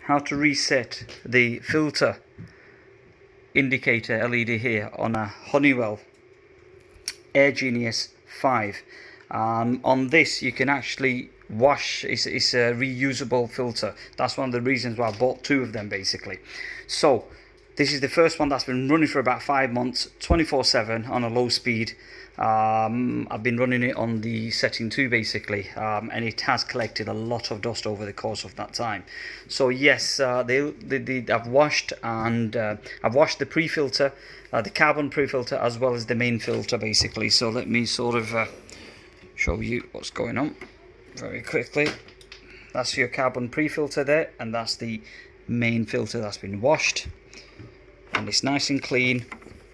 how to reset the filter indicator LED here on a Honeywell AirGenius 5. On this you can actually wash. It's a reusable filter. That's one of the reasons why I bought two of them basically. So this is the first one that's been running for about 5 months, 24/7 on a low speed. I've been running it on the setting 2 basically, and it has collected a lot of dust over the course of that time. So yes, I've washed, and I've washed the pre-filter, the carbon pre-filter, as well as the main filter basically. So let me sort of show you what's going on very quickly. That's your carbon pre-filter there, and that's the main filter that's been washed, and it's nice and clean.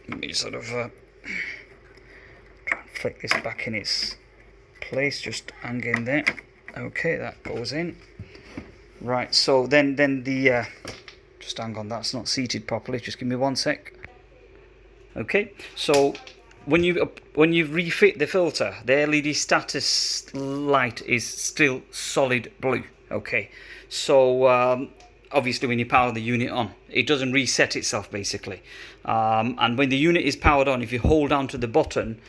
Let me sort of try and flick this back in its place, just hang in there. Okay, that goes in. Right, so then the just hang on, that's not seated properly, just give me 1 sec. Okay, so when you refit the filter, the LED status light is still solid blue. Okay, so obviously when you power the unit on, it doesn't reset itself basically, and when the unit is powered on, if you hold down to the button,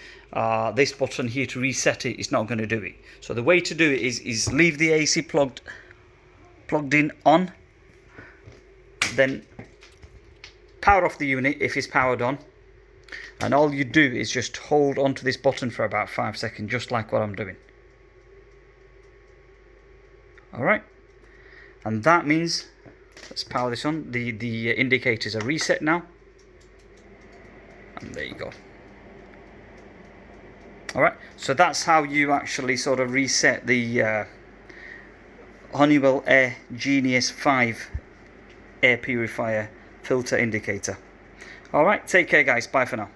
this button here to reset it, it's not going to do it. So the way to do it is leave the AC plugged in on, then power off the unit if it's powered on, and all you do is just hold onto this button for about 5 seconds, just like what I'm doing. Alright, and that means, let's power this on, the indicators are reset now, and there you go. Alright, so that's how you actually sort of reset the Honeywell AirGenius 5 Air Purifier filter indicator. Alright, take care guys, bye for now.